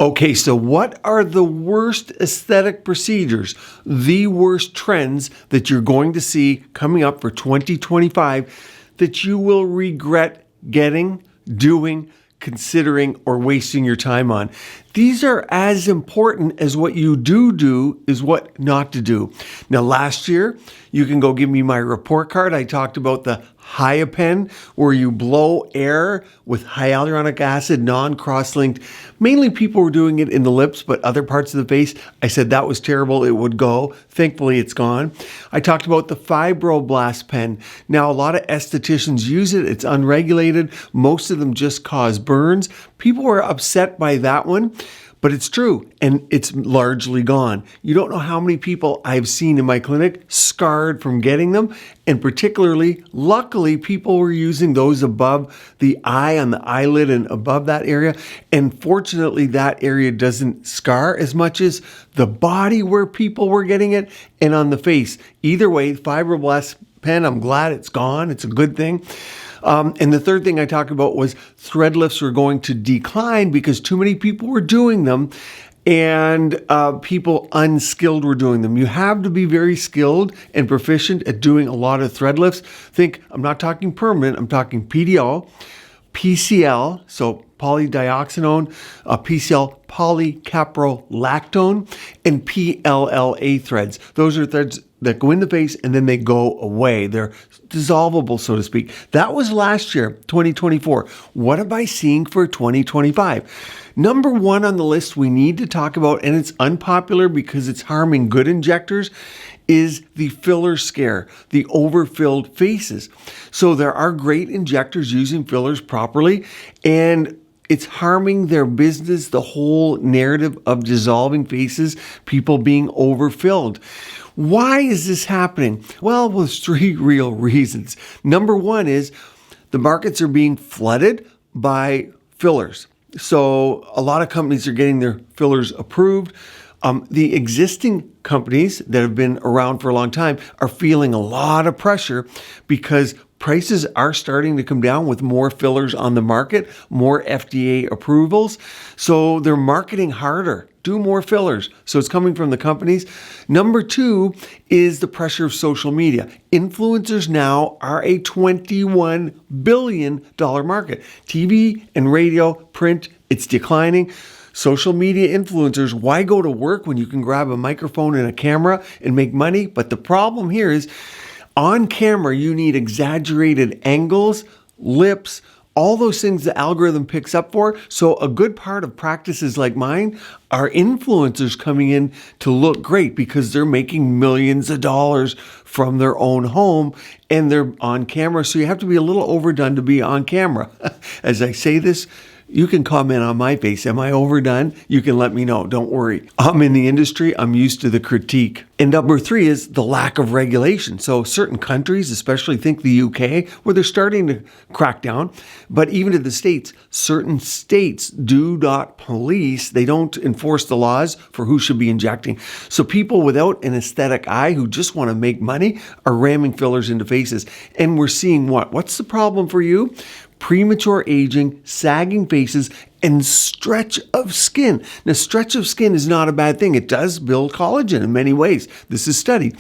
Okay, so what are the worst aesthetic procedures, the worst trends that you're going to see coming up for 2025 that you will regret getting, doing, considering, or wasting your time on? These are as important as what you do is what not to do. Now, last year, you can go give me my report card. I talked about the HyaPen, where you blow air with hyaluronic acid, non-cross-linked. Mainly people were doing it in the lips, but other parts of the face, I said that was terrible. It would go. Thankfully, it's gone. I talked about the Fibroblast pen. Now, a lot of estheticians use it. It's unregulated. Most of them just cause burns. People were upset by that one. But it's true, and it's largely gone. You don't know how many people I've seen in my clinic scarred from getting them, and particularly, luckily, people were using those above the eye, on the eyelid and above that area, and fortunately, that area doesn't scar as much as the body where people were getting it, and on the face. Either way, Fibroblast pen, I'm glad it's gone. It's a good thing. And the third thing I talked about was thread lifts were going to decline because too many people were doing them and people unskilled were doing them. You have to be very skilled and proficient at doing a lot of thread lifts. I'm not talking permanent, I'm talking PDO, PCL, so polydioxanone, PCL, polycaprolactone, and PLLA threads. Those are threads that go in the face and then they go away. They're dissolvable, so to speak. That was last year, 2024. What am I seeing for 2025? Number one on the list we need to talk about, and it's unpopular because it's harming good injectors, is the filler scare, the overfilled faces. So there are great injectors using fillers properly, and it's harming their business, the whole narrative of dissolving faces, people being overfilled. Why is this happening? Well, there's three real reasons. Number one is the markets are being flooded by fillers. So a lot of companies are getting their fillers approved. The existing companies that have been around for a long time are feeling a lot of pressure because prices are starting to come down with more fillers on the market, more FDA approvals. So they're marketing harder, do more fillers. So it's coming from the companies. Number two is the pressure of social media. Influencers now are a $21 billion market. TV and radio, print, it's declining. Social media influencers, why go to work when you can grab a microphone and a camera and make money? But the problem here is on camera, you need exaggerated angles, lips, all those things the algorithm picks up for. So a good part of practices like mine are influencers coming in to look great because they're making millions of dollars from their own home and they're on camera. So you have to be a little overdone to be on camera. As I say this, you can comment on my face. Am I overdone? You can let me know. Don't worry. I'm in the industry. I'm used to the critique. And number three is the lack of regulation. So certain countries, especially think the UK, where they're starting to crack down. But even in the States, certain states do not police. They don't enforce the laws for who should be injecting. So people without an aesthetic eye who just want to make money are ramming fillers into faces. And we're seeing what? What's the problem for you? Premature aging, sagging faces, and stretch of skin. Now, stretch of skin is not a bad thing. It does build collagen in many ways. This is studied.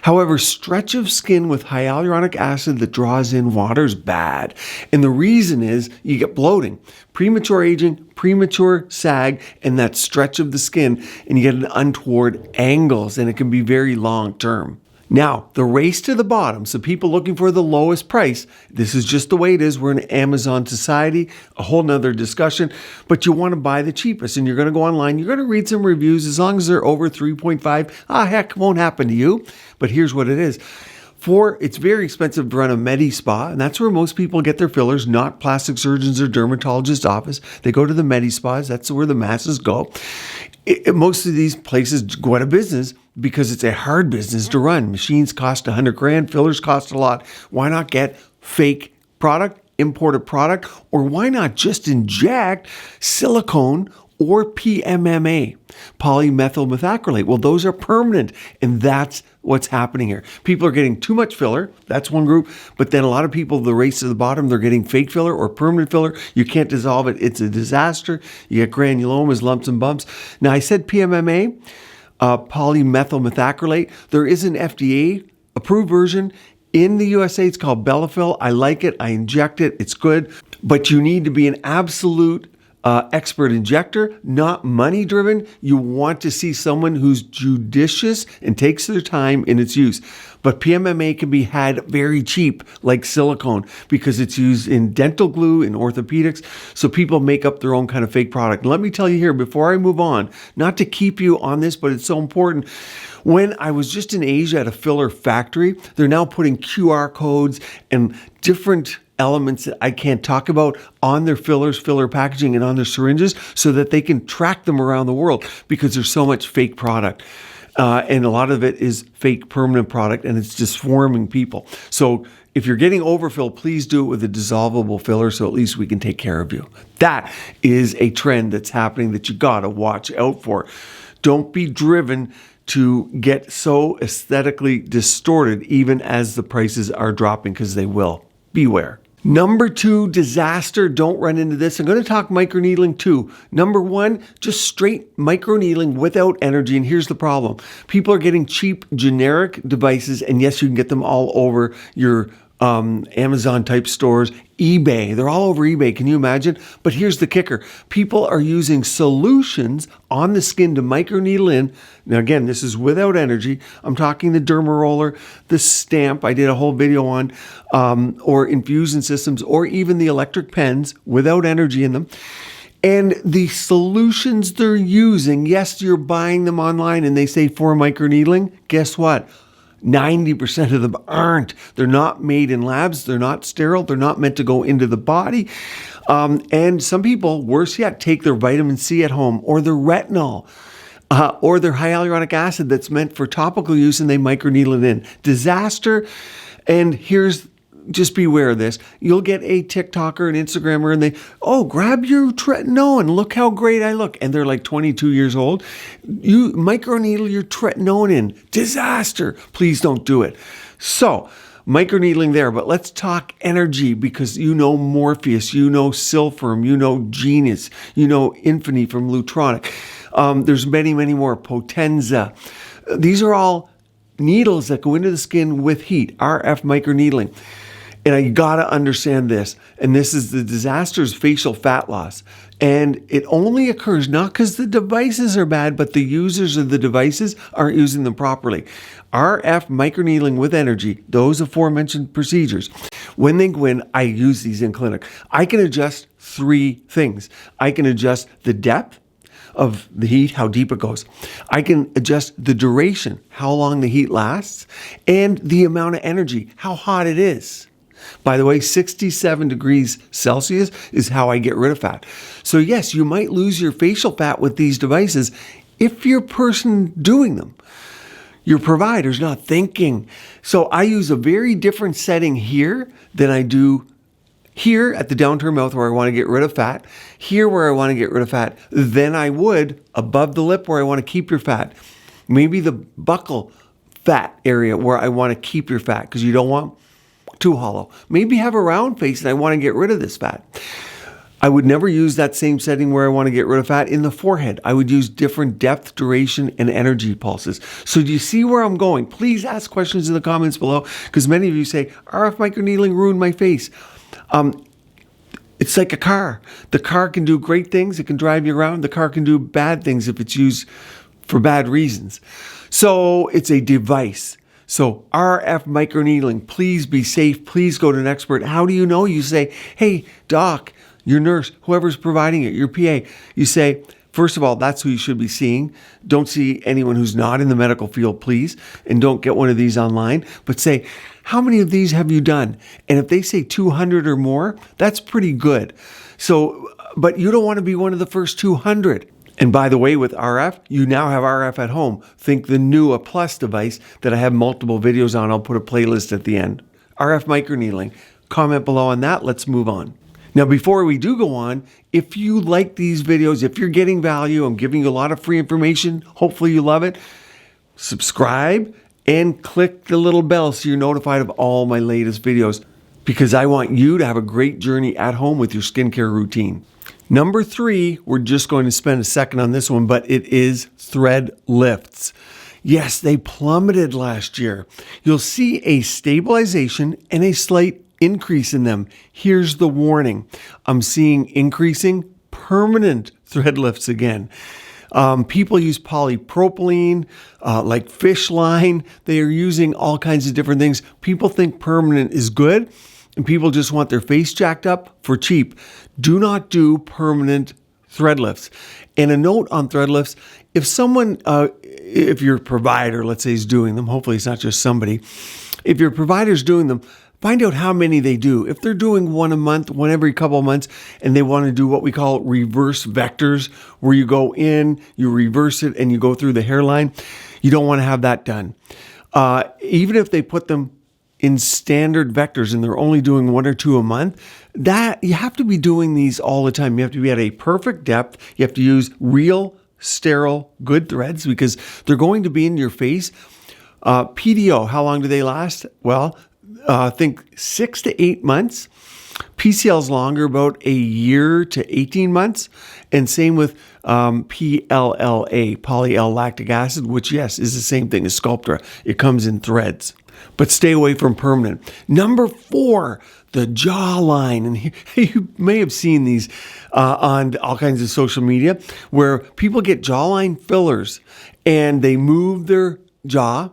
However, stretch of skin with hyaluronic acid that draws in water is bad. And the reason is you get bloating, premature aging, premature sag, and that stretch of the skin, and you get an untoward angles, and it can be very long term. Now, the race to the bottom, so people looking for the lowest price, this is just the way it is. We're in an Amazon society, a whole nother discussion, but you want to buy the cheapest and you're going to go online, you're going to read some reviews as long as they're over 3.5. Heck, won't happen to you. But here's what it is. It's very expensive to run a Medi Spa, and that's where most people get their fillers, not plastic surgeons or dermatologist office. They go to the Medi Spas. That's where the masses go. Most of these places go out of business because it's a hard business to run. Machines cost $100,000, fillers cost a lot. Why not get fake product, imported product, or why not just inject silicone or PMMA, polymethyl methacrylate. Well, those are permanent, and that's what's happening here. People are getting too much filler. That's one group. But then a lot of people, the race to the bottom, they're getting fake filler or permanent filler. You can't dissolve it. It's a disaster. You get granulomas, lumps and bumps. Now, I said PMMA, polymethyl methacrylate. There is an FDA approved version. In the USA, it's called Belafil. I like it. I inject it. It's good. But you need to be an absolute expert injector, not money driven. You want to see someone who's judicious and takes their time in its use. But PMMA can be had very cheap, like silicone, because it's used in dental glue, in orthopedics. So people make up their own kind of fake product. And let me tell you here, before I move on, not to keep you on this, but it's so important. When I was just in Asia at a filler factory, they're now putting QR codes and different elements that I can't talk about on their fillers, filler packaging, and on their syringes so that they can track them around the world because there's so much fake product. And a lot of it is fake permanent product, and it's disforming people. So if you're getting overfill, please do it with a dissolvable filler so at least we can take care of you. That is a trend that's happening that you gotta watch out for. Don't be driven to get so aesthetically distorted even as the prices are dropping, because they will. Beware. Number 2, disaster. Don't run into this. I'm going to talk microneedling too. Number 1, just straight microneedling without energy. And here's the problem. People are getting cheap generic devices. And yes, you can get them all over your Amazon type stores, eBay. They're all over eBay. Can you imagine? But here's the kicker. People are using solutions on the skin to microneedle in. Now, again, this is without energy. I'm talking the derma roller, the stamp. I did a whole video on, or infusion systems, or even the electric pens without energy in them. And the solutions they're using, yes, you're buying them online and they say for microneedling. Guess what? 90% of them aren't. They're not made in labs. They're not sterile. They're not meant to go into the body. And some people, worse yet, take their vitamin C at home or their retinol or their hyaluronic acid that's meant for topical use, and they microneedle it in. Disaster. And here's, just beware of this. You'll get a TikToker, an Instagrammer, and they, grab your tretinoin. Look how great I look. And they're like 22 years old. You microneedle your tretinoin in. Disaster. Please don't do it. So, microneedling there, but let's talk energy, because you know Morpheus, you know Silphium, you know Genius, you know Infinity from Lutronic. There's many, many more. Potenza. These are all needles that go into the skin with heat. RF microneedling. And you gotta understand this, and this is the disaster's facial fat loss. And it only occurs not because the devices are bad, but the users of the devices aren't using them properly. RF microneedling with energy, those aforementioned procedures, when they go in, I use these in clinic. I can adjust 3 things. I can adjust the depth of the heat, how deep it goes. I can adjust the duration, how long the heat lasts, and the amount of energy, how hot it is. By the way, 67 degrees Celsius is how I get rid of fat. So yes, you might lose your facial fat with these devices if your person doing them, your provider's not thinking. So I use a very different setting here than I do here at the downturn mouth where I want to get rid of fat, here where I want to get rid of fat, than I would above the lip where I want to keep your fat. Maybe the buccal fat area where I want to keep your fat because you don't want too hollow. Maybe have a round face and I want to get rid of this fat. I would never use that same setting where I want to get rid of fat in the forehead. I would use different depth, duration, and energy pulses. So do you see where I'm going? Please ask questions in the comments below, because many of you say, RF microneedling ruined my face. It's like a car. The car can do great things. It can drive you around. The car can do bad things if it's used for bad reasons. So it's a device. So RF microneedling, please be safe. Please go to an expert. How do you know? You say, hey, doc, your nurse, whoever's providing it, your PA. You say, first of all, that's who you should be seeing. Don't see anyone who's not in the medical field, please. And don't get one of these online. But say, how many of these have you done? And if they say 200 or more, that's pretty good. So, but you don't want to be one of the first 200. And by the way, with RF, you now have RF at home. Think the Nua Plus device that I have multiple videos on. I'll put a playlist at the end. RF microneedling. Comment below on that. Let's move on. Now, before we do go on, if you like these videos, if you're getting value, I'm giving you a lot of free information. Hopefully you love it. Subscribe and click the little bell so you're notified of all my latest videos, because I want you to have a great journey at home with your skincare routine. Number 3, we're just going to spend a second on this one, but it is thread lifts. Yes, they plummeted last year. You'll see a stabilization and a slight increase in them. Here's the warning. I'm seeing increasing permanent thread lifts again. People use polypropylene, like fish line. They are using all kinds of different things. People think permanent is good, and people just want their face jacked up for cheap. Do not do permanent thread lifts. And a note on thread lifts, if someone, if your provider, let's say, is doing them, hopefully it's not just somebody, if your provider's doing them, find out how many they do. If they're doing one a month, one every couple of months, and they want to do what we call reverse vectors, where you go in, you reverse it, and you go through the hairline, you don't want to have that done. Even if they put them in standard vectors and they're only doing 1 or 2 a month, that you have to be doing these all the time. You have to be at a perfect depth. You have to use real, sterile, good threads, because they're going to be in your face. PDO, how long do they last? Well, I think 6 to 8 months. PCL's longer, about a year to 18 months. And same with PLLA, poly-L-lactic acid, which, yes, is the same thing as Sculptra. It comes in threads. But stay away from permanent. Number 4, the jawline. And you may have seen these on all kinds of social media, where people get jawline fillers and they move their jaw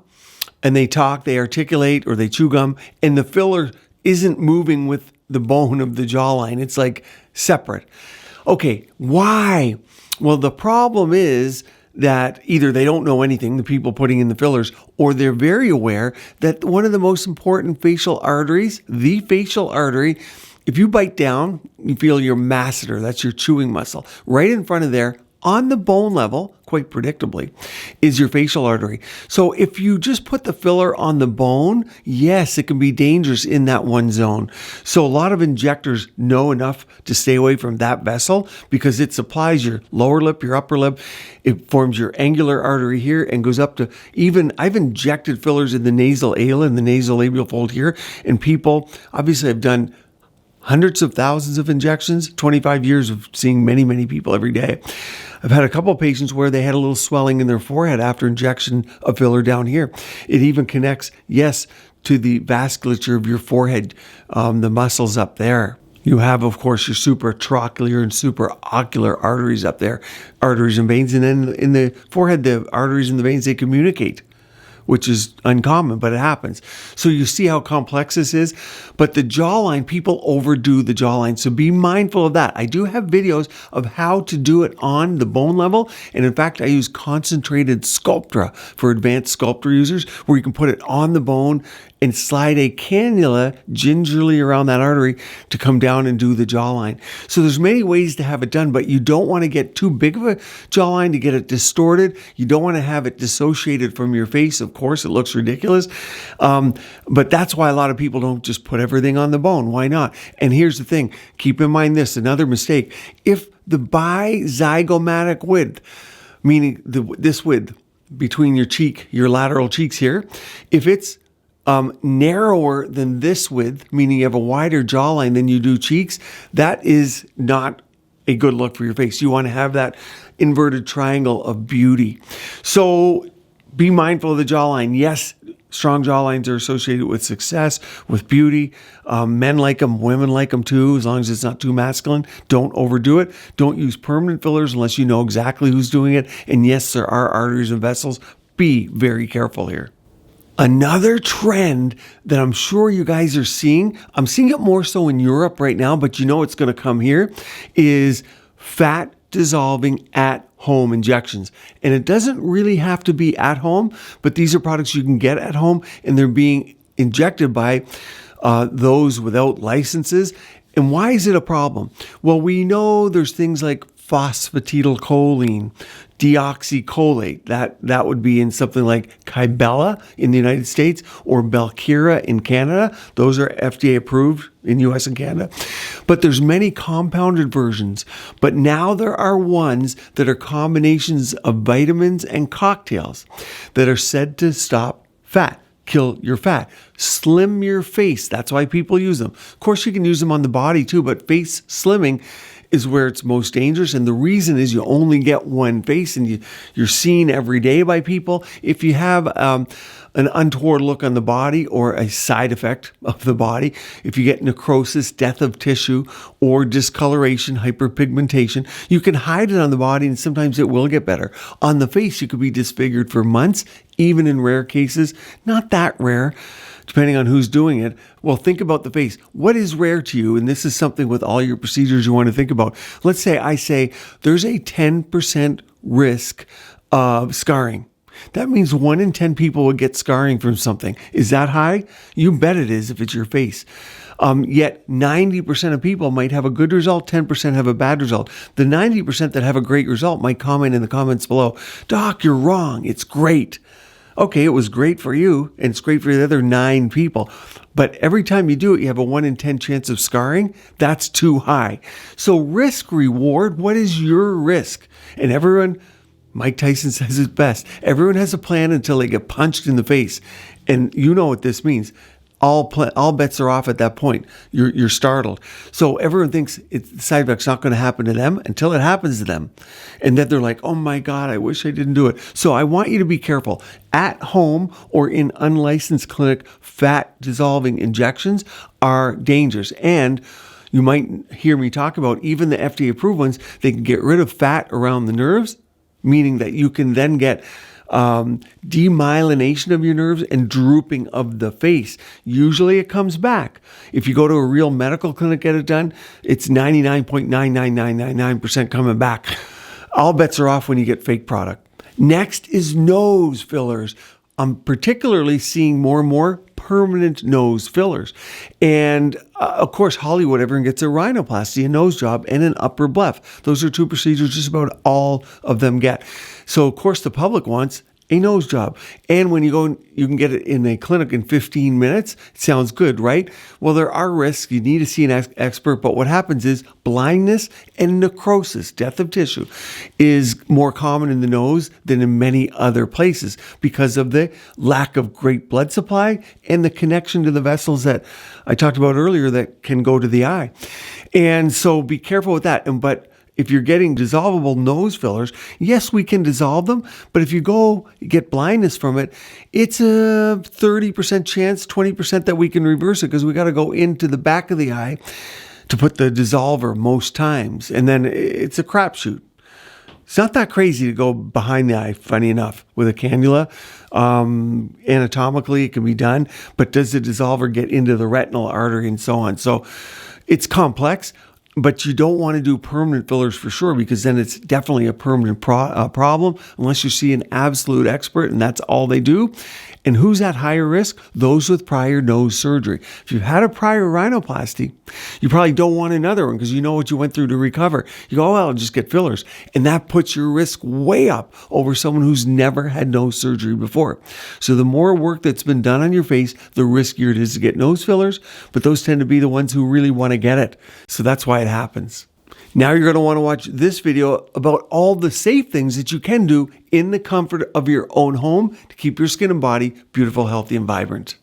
and they talk, they articulate, or they chew gum, and the filler isn't moving with the bone of the jawline. It's like separate. Okay, why? Well, the problem is that either they don't know anything, the people putting in the fillers, or they're very aware that one of the most important facial arteries, the facial artery, if you bite down, you feel your masseter, that's your chewing muscle, right in front of there, on the bone level, quite predictably, is your facial artery. So if you just put the filler on the bone, yes, it can be dangerous in that one zone. So a lot of injectors know enough to stay away from that vessel, because it supplies your lower lip, your upper lip. It forms your angular artery here and goes up to even, I've injected fillers in the nasal ala and the nasal labial fold here. And people, obviously I've done hundreds of thousands of injections, 25 years of seeing many, many people every day. I've had a couple of patients where they had a little swelling in their forehead after injection of filler down here. It even connects, yes, to the vasculature of your forehead, the muscles up there. You have, of course, your supratrochlear and supraocular arteries up there, arteries and veins. And then in the forehead, the arteries and the veins, they communicate, which is uncommon, but it happens. So you see how complex this is. But the jawline, people overdo the jawline. So be mindful of that. I do have videos of how to do it on the bone level. And in fact, I use concentrated Sculptra for advanced Sculptra users, where you can put it on the bone and slide a cannula gingerly around that artery to come down and do the jawline. So there's many ways to have it done, but you don't want to get too big of a jawline to get it distorted. You don't want to have it dissociated from your face. Of course, it looks ridiculous. But that's why a lot of people don't just put everything on the bone. Why not? And here's the thing. Keep in mind this, another mistake. If the bizygomatic width, meaning this width between your cheek, your lateral cheeks here, if it's narrower than this width, meaning you have a wider jawline than you do cheeks, that is not a good look for your face. You want to have that inverted triangle of beauty. So be mindful of the jawline. Yes, strong jawlines are associated with success, with beauty. Men like them, women like them too, as long as it's not too masculine. Don't overdo it. Don't use permanent fillers unless you know exactly who's doing it. And yes, there are arteries and vessels. Be very careful here. Another trend that I'm sure you guys are seeing, I'm seeing it more so in Europe right now, but you know it's going to come here, is fat dissolving at home injections. And it doesn't really have to be at home, but these are products you can get at home, and they're being injected by those without licenses. And why is it a problem? Well, we know there's things like phosphatidylcholine, deoxycholate. That would be in something like Kybella in the United States or Belkira in Canada. Those are FDA approved in US and Canada. But there's many compounded versions. But now there are ones that are combinations of vitamins and cocktails that are said to stop fat. Kill your fat, slim your face. That's why people use them. Of course, you can use them on the body too, but face slimming is where it's most dangerous. And the reason is you only get one face and you're seen every day by people. If you have an untoward look on the body or a side effect of the body, if you get necrosis, death of tissue, or discoloration, hyperpigmentation, you can hide it on the body and sometimes it will get better. On the face, you could be disfigured for months, even in rare cases. Not that rare, depending on who's doing it. Well, think about the face. What is rare to you? And this is something with all your procedures you want to think about. Let's say I say there's a 10% risk of scarring. That means 1 in 10 people would get scarring from something. Is that high? You bet it is if it's your face. Yet 90% of people might have a good result, 10% have a bad result. The 90% that have a great result might comment in the comments below, "Doc, you're wrong. It's great." Okay, it was great for you, and it's great for the other 9 people. But every time you do it, you have a 1 in 10 chance of scarring. That's too high. So risk reward, what is your risk? And everyone, Mike Tyson says it best, everyone has a plan until they get punched in the face. And you know what this means. All bets are off at that point. You're startled. So everyone thinks the side effect's not going to happen to them until it happens to them. And then they're like, oh my God, I wish I didn't do it. So I want you to be careful. At home or in unlicensed clinic, fat dissolving injections are dangerous. And you might hear me talk about even the FDA approved ones, they can get rid of fat around the nerves, meaning that you can then get demyelination of your nerves and drooping of the face. Usually it comes back. If you go to a real medical clinic, get it done, it's 99.99999% coming back. All bets are off when you get fake product. Next is nose fillers. I'm particularly seeing more and more permanent nose fillers. And of course, Hollywood, everyone gets a rhinoplasty, a nose job, and an upper bleph. Those are 2 procedures just about all of them get. So of course, the public wants a nose job. And when you go, you can get it in a clinic in 15 minutes. It sounds good, right? Well, there are risks. You need to see an expert. But what happens is blindness and necrosis, death of tissue, is more common in the nose than in many other places because of the lack of great blood supply and the connection to the vessels that I talked about earlier that can go to the eye. And so be careful with that. But if you're getting dissolvable nose fillers, yes, we can dissolve them. But if you get blindness from it, it's a 30% chance, 20% that we can reverse it because we got to go into the back of the eye to put the dissolver most times. And then it's a crapshoot. It's not that crazy to go behind the eye, funny enough, with a cannula. Anatomically, it can be done. But does the dissolver get into the retinal artery and so on? So it's complex. But you don't want to do permanent fillers for sure, because then it's definitely a permanent problem unless you see an absolute expert and that's all they do. And who's at higher risk? Those with prior nose surgery. If you've had a prior rhinoplasty, you probably don't want another one because you know what you went through to recover. You go, oh, well, I'll just get fillers. And that puts your risk way up over someone who's never had nose surgery before. So the more work that's been done on your face, the riskier it is to get nose fillers. But those tend to be the ones who really want to get it. So that's why it happens. Now you're going to want to watch this video about all the safe things that you can do in the comfort of your own home to keep your skin and body beautiful, healthy, and vibrant.